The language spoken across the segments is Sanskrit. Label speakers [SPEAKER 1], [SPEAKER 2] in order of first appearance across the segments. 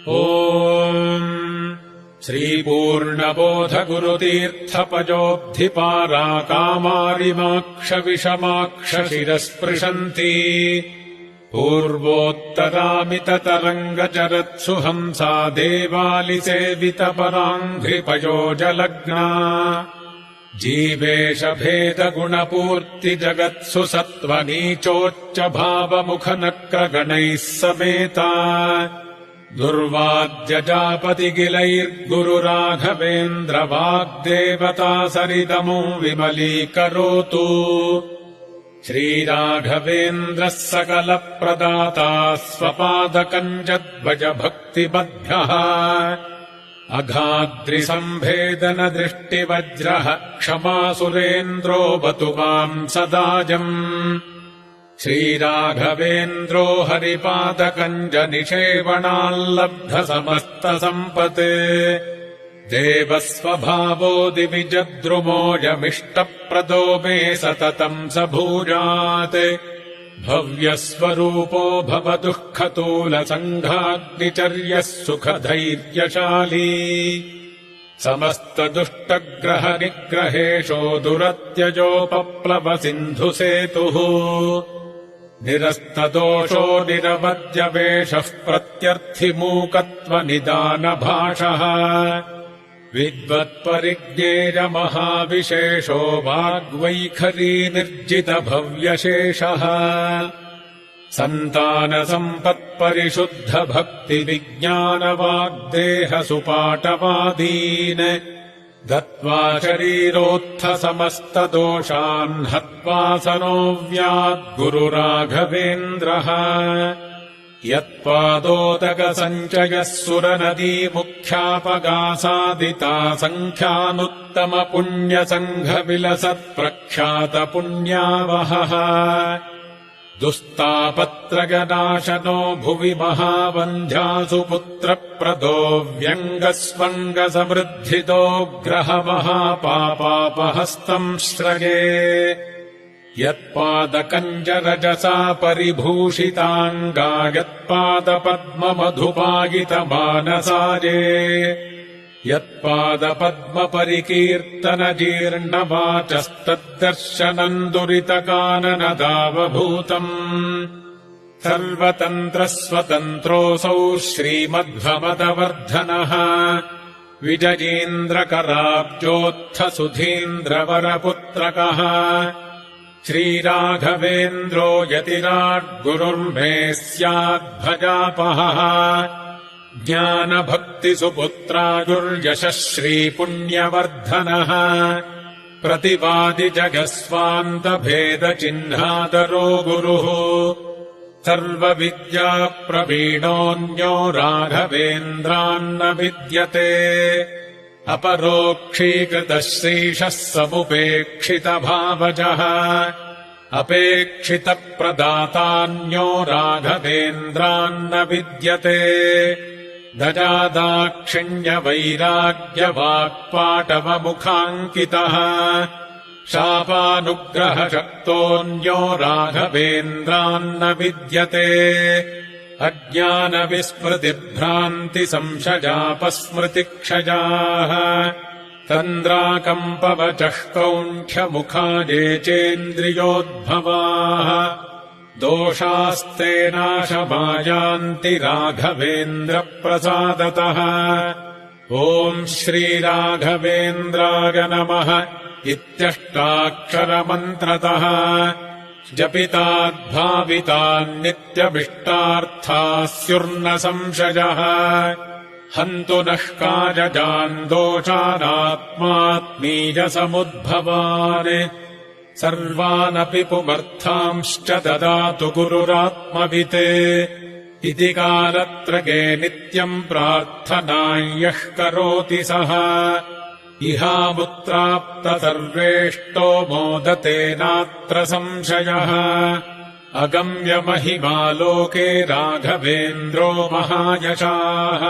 [SPEAKER 1] ॐ श्रीपूर्णबोधगुरुतीर्थपजोब्धिपारा कामारिमाक्षविषमाक्षशिरस्पृशन्ति पूर्वोत्तरामिततरङ्गचरत्सु हंसा देवालिसेवितपराङ्घ्रिपयोजलग्ना जीवेशभेदगुणपूर्तिजगत्सु सत्त्वनीचोच्चभावमुखनक्रगणैः समेता दुर्वाद्यजापतिगिलैर्गुरुराघवेन्द्रवाग्देवता सरितमो विमलीकरोतु। श्रीराघवेन्द्रः सकलप्रदाता स्वपादकञ्जध्वजभक्तिबद्धः अघाद्रिसम्भेदनदृष्टिवज्रः क्षमासुरेन्द्रो बतु माम् सदाजम्। श्रीराघवेन्द्रो हरिपादकञ्जनिषेवणाल्लब्धसमस्तसम्पत् देवस्वभावो दिविजद्रुमोऽयमिष्टप्रदो मे सततम् स भूयात्। भव्यस्वरूपो भवदुःखतूलसङ्घाग्निचर्यः सुखधैर्यशाली समस्तदुष्टग्रहनिग्रहेशो दुरत्यजोपप्लवसिन्धुसेतुः निरस्तदोषो निरवद्यवेषः प्रत्यर्थिमूकत्वनिदानभाषः विद्वत्परिज्ञेयमहाविशेषो वाग्वैखरी निर्जितभव्यशेषः सन्तानसम्पत्परिशुद्धभक्तिविज्ञानवाग्देहसुपाटवादीन् दत्त्वा शरीरोत्थसमस्तदोषान् हत्वा सनोऽव्याद्गुरुराघवेन्द्रः यत्पादोदकसञ्चयः सुरनदीमुख्यापगासादिता सङ्ख्यानुत्तमपुण्यसङ्घविलसत्प्रख्यातपुण्यावहः दुस्तापत्रगनाशनो भुवि महावन्ध्यासुपुत्रप्रदो व्यङ्गस्वङ्गसमृद्धितो ग्रहमहापापापहस्तम् श्रये यत्पादकञ्जरजसा परिभूषिताङ्गा यत्पादपद्ममधुपायितमानसारे यत्पादपद्मपरिकीर्तनजीर्णवाचस्तद्दर्शनम् दुरितकाननदावभूतम् सर्वतन्त्रस्वतन्त्रोऽसौ श्रीमध्वमदवर्धनः विजयीन्द्रकराब्जोत्थसुधीन्द्रवरपुत्रकः श्रीराघवेन्द्रो यतिराड्गुरुर्मे स्याद्भजापहः ज्ञानभक्तिसुपुत्रायुर्यशश्रीपुण्यवर्धनः प्रतिवादिजगस्वान्तभेदचिह्नादरो गुरुः सर्वविद्याप्रवीणोऽन्यो राघवेन्द्रान्न विद्यते अपरोक्षीकृतः श्रीशः समुपेक्षितभावजः अपेक्षितप्रदातान्यो राघवेन्द्रान्न विद्यते दजादाक्षिण्यवैराग्यवाक्पाटवमुखाङ्कितः शापानुग्रहशक्तोऽन्यो राघवेन्द्रान्न विद्यते अज्ञानविस्मृतिभ्रान्तिसंशयापस्मृतिक्षयाः तन्द्राकम्पवचः कौण्ठ्यमुखाजे चेन्द्रियोद्भवाः दोषास्ते नाशमायान्ति राघवेन्द्रप्रसादतः ॐ श्रीराघवेन्द्राय नमः इत्यष्टाक्षरमन्त्रतः जपिताद्भावितान्नित्यभिष्टार्थाः स्युर्न संशयः हन्तु नः कायजान् दोषानात्मात्मीयसमुद्भवान् सर्वानपि पुमर्थांश्च ददातु गुरुरात्मवित् इति कालत्रये नित्यम् प्रार्थनां यः करोति सः इहामुत्राप्तसर्वेष्टो मोदते नात्र संशयः अगम्यमहिमालोके राघवेन्द्रो महायशाः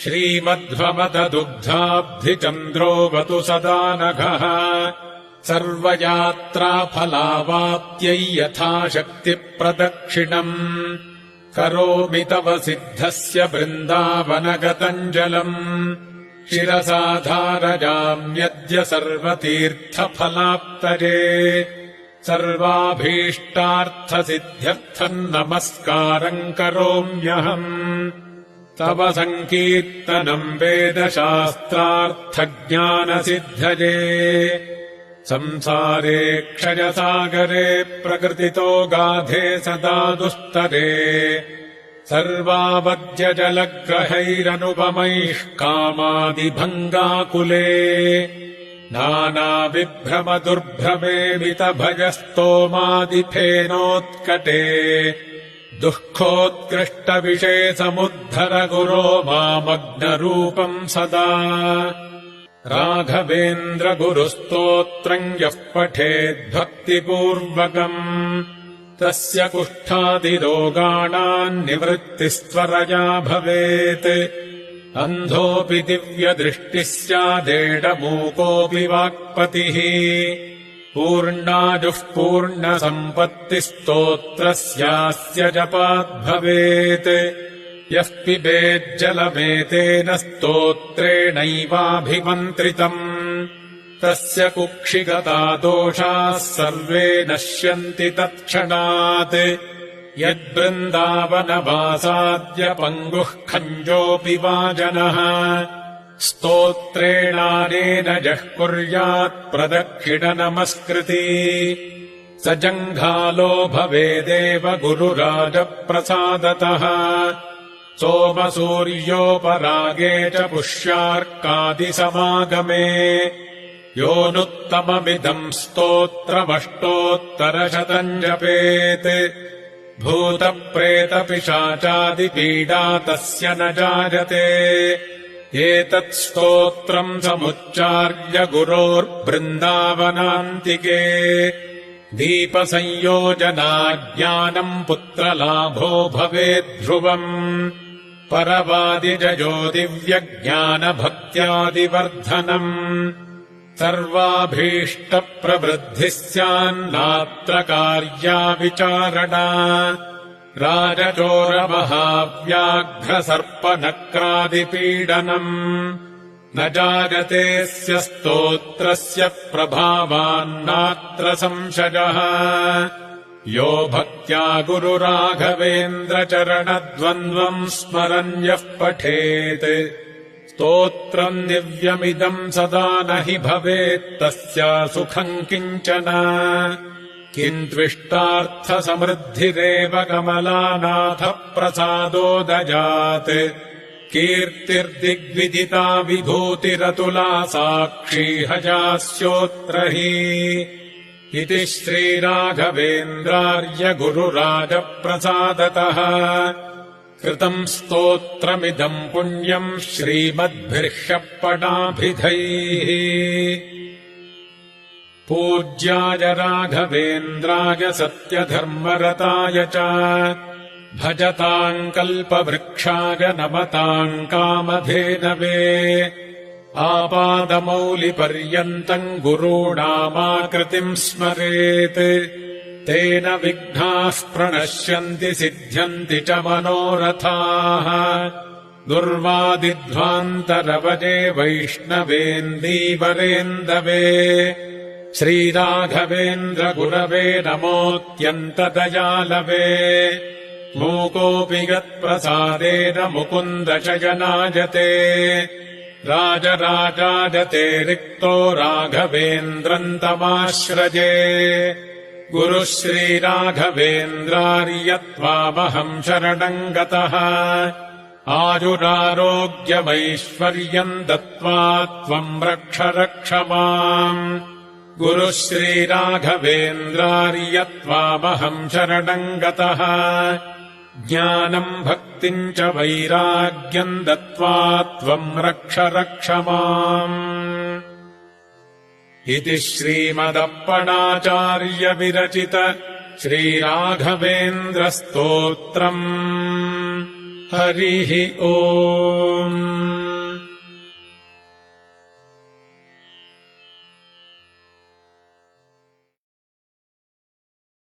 [SPEAKER 1] श्रीमध्वमददुग्धाब्धिचन्द्रोऽवतु सदा नघः सर्वयात्राफलावाप्त्यै यथाशक्तिप्रदक्षिणम् करोमि तव सिद्धस्य वृन्दावनगतम् जलम् शिरसा धारयाम्यद्य सर्वतीर्थफलाप्तये सर्वाभीष्टार्थसिद्ध्यर्थम् नमस्कारम् करोम्यहम् तव सङ्कीर्तनम् वेदशास्त्रार्थज्ञानसिद्धये संसारे क्षयसागरे प्रकृतितो गाधे सदा दुस्तरे सर्वावद्यजलग्रहैरनुपमैः कामादिभङ्गाकुले नानाविभ्रमदुर्भ्रमेमितभयस्तोमादिफेनोत्कटे दुःखोत्कृष्टविषेसमुद्धर गुरो मामग्नरूपम् सदा राघवेन्द्रगुरुस्तोत्रम् यः पठेद्भक्तिपूर्वकम् तस्य कुष्ठादिरोगाणाम् निवृत्तिस्त्वरया भवेत् अन्धोऽपि दिव्यदृष्टिः स्यादेडमूकोऽपि वाक्पतिः पूर्णायुः पूर्णसम्पत्तिस्तोत्रस्यास्य जपाद्भवेत् यः पिबेज्जलमेतेन स्तोत्रेणैवाभिमन्त्रितम् तस्य कुक्षिगता दोषाः सर्वे नश्यन्ति तत्क्षणात् यद्वृन्दावनवासाद्य पङ्गुः खञ्जोऽपि वा जनः स्तोत्रेणानेन यः कुर्यात् प्रदक्षिणनमस्कृती स जङ्घालो भवेदेव गुरुराजप्रसादतः सोमसूर्योपरागे च पुष्यार्कादिसमागमे योऽनुत्तममिदम् स्तोत्रमष्टोत्तरशतम् जपेत् भूतप्रेतपिशाचादिपीडा तस्य न जायते एतत् स्तोत्रम् समुच्चार्य गुरोर्बृन्दावनान्तिके दीपसंयोजनाज्ञानम् पुत्रलाभो भवेद्ध्रुवम् परवादिजयो दिव्यज्ञानभक्त्यादिवर्धनम् सर्वाभीष्टप्रवृद्धिः स्यान्नात्र कार्या विचारणा राजचोरमहाव्याघ्रसर्पनक्रादिपीडनम् न जायतेऽस्य स्तोत्रस्य प्रभावान्नात्र संशयः यो भक्त्या गुरुराघवेन्द्रचरणद्वन्द्वम् स्मरन् यः पठेत् स्तोत्रम् दिव्यमिदम् सदा न हि भवेत्तस्य सुखम् किञ्चन किन्त्विष्टार्थसमृद्धिरेव कमलानाथप्रसादोदयात् कीर्तिर्दिग्विदिता विभूतिरतुला साक्षी हजास्योऽत्र हि इति श्रीराघवेन्द्रार्य गुरुराजप्रसादतः कृतम् स्तोत्रमिदम् पुण्यम् श्रीमद्भिर्ह्यपणाभिधैः पूज्याय राघवेन्द्राय सत्यधर्मरताय च भजताम् कल्पवृक्षाय नमताम् कामधेनवे आपादमौलिपर्यन्तम् गुरूणामाकृतिम् स्मरेत् तेन विघ्नाः प्रणश्यन्ति सिद्ध्यन्ति च मनोरथाः दुर्वादिध्वान्तरवजे वैष्णवेन्दीवरेन्दवे श्रीराघवेन्द्रगुरवे नमोऽत्यन्तदयालवे मूकोऽपि यत्प्रसादेन मुकुन्दशयनायते राजराजायते रिक्तो राघवेन्द्रम् तमाश्रजे गुरुः श्रीराघवेन्द्रार्यत्वामहम् शरणम् गतः आयुरारोग्यमैश्वर्यम् दत्त्वा त्वम् रक्ष रक्ष माम् गुरुः श्रीराघवेन्द्रार्यत्वामहम् शरणम् गतः ज्ञानम् भक्तिम् च वैराग्यम् दत्त्वा त्वम् रक्ष रक्ष माम् इति श्रीमदप्पणाचार्यविरचित श्रीराघवेन्द्रस्तोत्रम् हरिः ओम्।